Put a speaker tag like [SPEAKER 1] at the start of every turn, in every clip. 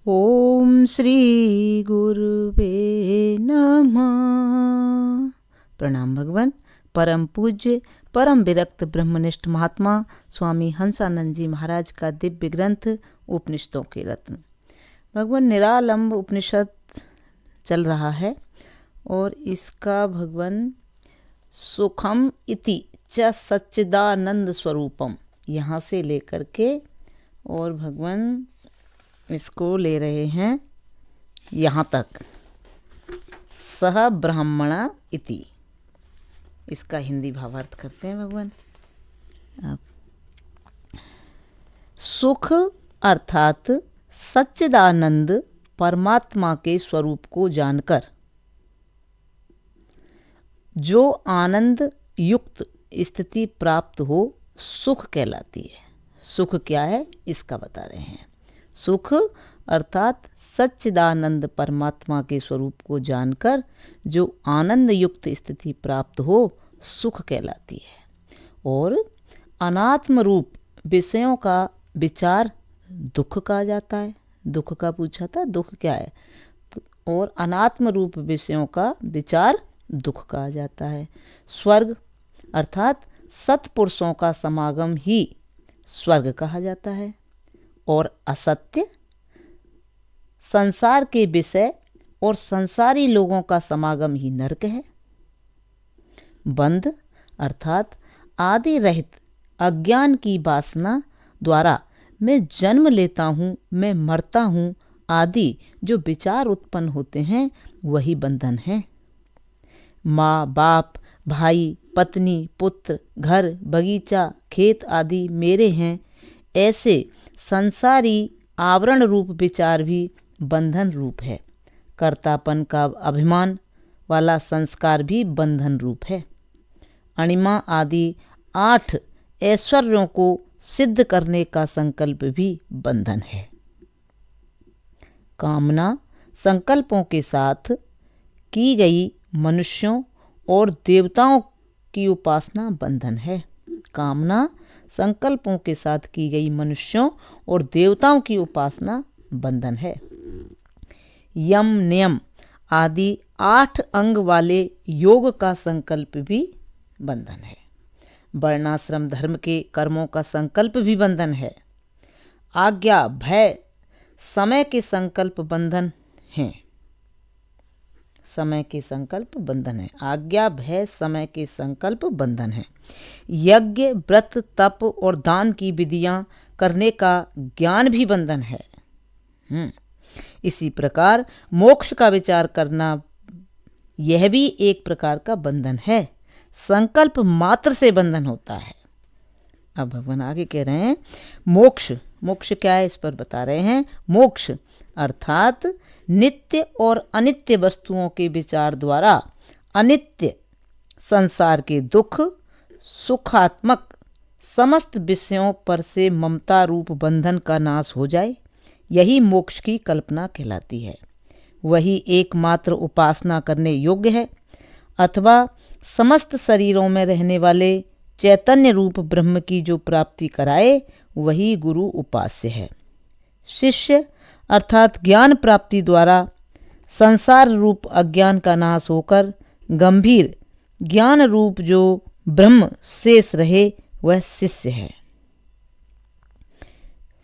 [SPEAKER 1] ओम श्री गुरुवे नमः। प्रणाम भगवान। परम पूज्य परम विरक्त ब्रह्मनिष्ठ महात्मा स्वामी हंसानंद जी महाराज का दिव्य ग्रंथ उपनिषदों के रत्न। भगवान निरालंब उपनिषद चल रहा है और इसका भगवान सुखम इति च सच्चिदानंद स्वरूपम यहाँ से लेकर के और भगवान इसको ले रहे हैं यहाँ तक सह ब्राह्मणा इति। इसका हिंदी भावार्थ करते हैं भगवान। आप सुख अर्थात सच्चिदानंद परमात्मा के स्वरूप को जानकर जो आनंद युक्त स्थिति प्राप्त हो सुख कहलाती है। सुख क्या है इसका बता रहे हैं। सुख अर्थात सच्चिदानंद परमात्मा के स्वरूप को जानकर जो आनंद युक्त स्थिति प्राप्त हो सुख कहलाती है। और अनात्म रूप विषयों का विचार दुख कहा जाता है। दुख का पूछा था, दुख क्या है? और अनात्म रूप विषयों का विचार दुख कहा जाता है। स्वर्ग अर्थात सत्पुरुषों का समागम ही स्वर्ग कहा जाता है। और असत्य संसार के विषय और संसारी लोगों का समागम ही नरक है। बंध अर्थात आदि रहित अज्ञान की वासना द्वारा मैं जन्म लेता हूँ, मैं मरता हूँ आदि जो विचार उत्पन्न होते हैं वही बंधन है। माँ बाप भाई पत्नी पुत्र घर बगीचा खेत आदि मेरे हैं ऐसे संसारी आवरण रूप विचार भी बंधन रूप है। कर्तापन का अभिमान वाला संस्कार भी बंधन रूप है। अणिमा आदि 8 ऐश्वर्यों को सिद्ध करने का संकल्प भी बंधन है। कामना संकल्पों के साथ की गई मनुष्यों और देवताओं की उपासना बंधन है। कामना संकल्पों के साथ की गई मनुष्यों और देवताओं की उपासना बंधन है। यम नियम आदि 8 अंग वाले योग का संकल्प भी बंधन है। वर्णाश्रम धर्म के कर्मों का संकल्प भी बंधन है। आज्ञा भय समय के संकल्प बंधन हैं। समय के संकल्प बंधन है। आज्ञा भय समय के संकल्प बंधन है। यज्ञ व्रत तप और दान की विधियां करने का ज्ञान भी बंधन है। इसी प्रकार मोक्ष का विचार करना यह भी एक प्रकार का बंधन है। संकल्प मात्र से बंधन होता है। अब भगवान आगे कह रहे हैं मोक्ष। मोक्ष क्या है इस पर बता रहे हैं। मोक्ष अर्थात नित्य और अनित्य वस्तुओं के विचार द्वारा अनित्य संसार के दुख सुखात्मक समस्त विषयों पर से ममता रूप बंधन का नाश हो जाए, यही मोक्ष की कल्पना कहलाती है। वही एकमात्र उपासना करने योग्य है अथवा समस्त शरीरों में रहने वाले चैतन्य रूप ब्रह्म की जो प्राप्ति कराए वही गुरु उपास्य है। शिष्य अर्थात ज्ञान प्राप्ति द्वारा संसार रूप अज्ञान का नाश होकर गंभीर ज्ञान रूप जो ब्रह्म शेष रहे वह शिष्य है।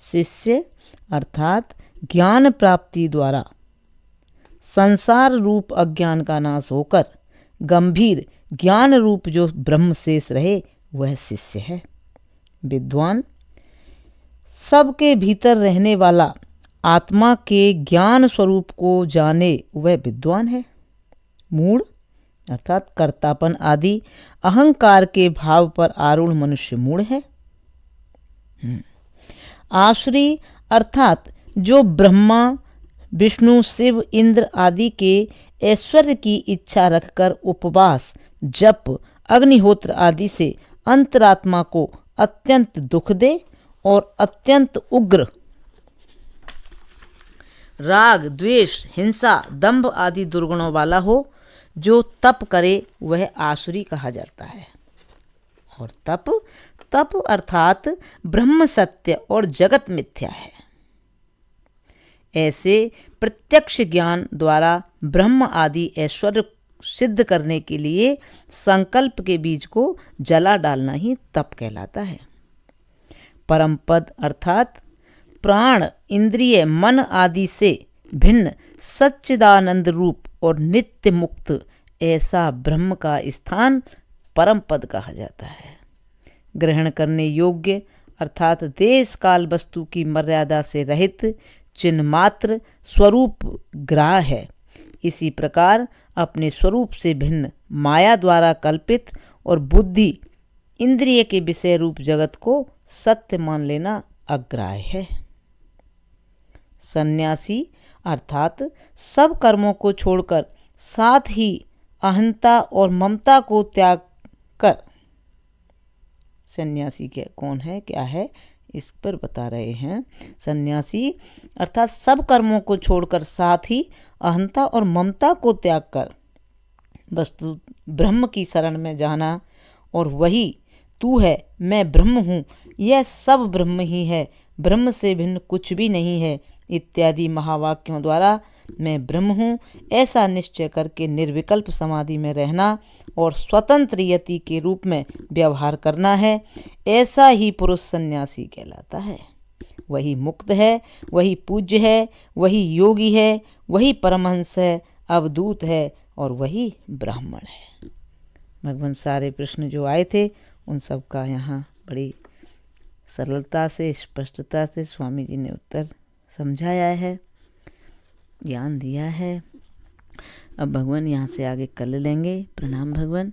[SPEAKER 1] शिष्य अर्थात ज्ञान प्राप्ति द्वारा संसार रूप अज्ञान का नाश होकर गंभीर ज्ञान रूप जो ब्रह्म शेष रहे वह शिष्य है। विद्वान सबके भीतर रहने वाला आत्मा के ज्ञान स्वरूप को जाने वह विद्वान है। मूढ़ अर्थात कर्तापन आदि अहंकार के भाव पर आरूढ़ मनुष्य मूढ़ है। आसुरी अर्थात जो ब्रह्मा विष्णु शिव इंद्र आदि के ऐश्वर्य की इच्छा रखकर उपवास जप अग्निहोत्र आदि से अंतरात्मा को अत्यंत दुख दे और अत्यंत उग्र राग द्वेष हिंसा दंभ आदि दुर्गुणों वाला हो, जो तप करे वह आसुरी कहा जाता है। और तप अर्थात ब्रह्म सत्य और जगत मिथ्या है। ऐसे प्रत्यक्ष ज्ञान द्वारा ब्रह्म आदि ऐश्वर्य सिद्ध करने के लिए संकल्प के बीज को जला डालना ही तप कहलाता है। परम पद अर्थात प्राण, इंद्रिय, मन आदि से भिन्न सच्चिदानंद रूप और नित्य मुक्त ऐसा ब्रह्म का स्थान परम पद कहा जाता है। ग्रहण करने योग्य अर्थात देश काल वस्तु की मर्यादा से रहित चिन्ह मात्र स्वरूप ग्राह है। इसी प्रकार अपने स्वरूप से भिन्न माया द्वारा कल्पित और बुद्धि इंद्रिय के विषय रूप जगत को सत्य मान लेना अग्राह्य है। सन्यासी अर्थात सब कर्मों को छोड़कर साथ ही अहंता और ममता को त्याग कर, सन्यासी के कौन है, क्या है, इस पर बता रहे हैं। सन्यासी अर्थात सब कर्मों को छोड़कर साथ ही अहंता और ममता को त्याग कर वस्तु ब्रह्म की शरण में जाना और वही तू है, मैं ब्रह्म हूँ, यह सब ब्रह्म ही है, ब्रह्म से भिन्न कुछ भी नहीं है इत्यादि महावाक्यों द्वारा मैं ब्रह्म हूँ ऐसा निश्चय करके निर्विकल्प समाधि में रहना और स्वतंत्र यति के रूप में व्यवहार करना है। ऐसा ही पुरुष सन्यासी कहलाता है। वही मुक्त है, वही पूज्य है, वही योगी है, वही परमहंस है, अवधूत है और वही ब्राह्मण है। भगवान सारे प्रश्न जो आए थे उन सब का यहाँ बड़ी सरलता से, स्पष्टता से स्वामी जी ने उत्तर समझाया है, ज्ञान दिया है। अब भगवान यहाँ से आगे कल लेंगे। प्रणाम भगवान।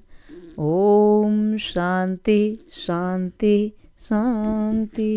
[SPEAKER 1] ओम शांति शांति शांति।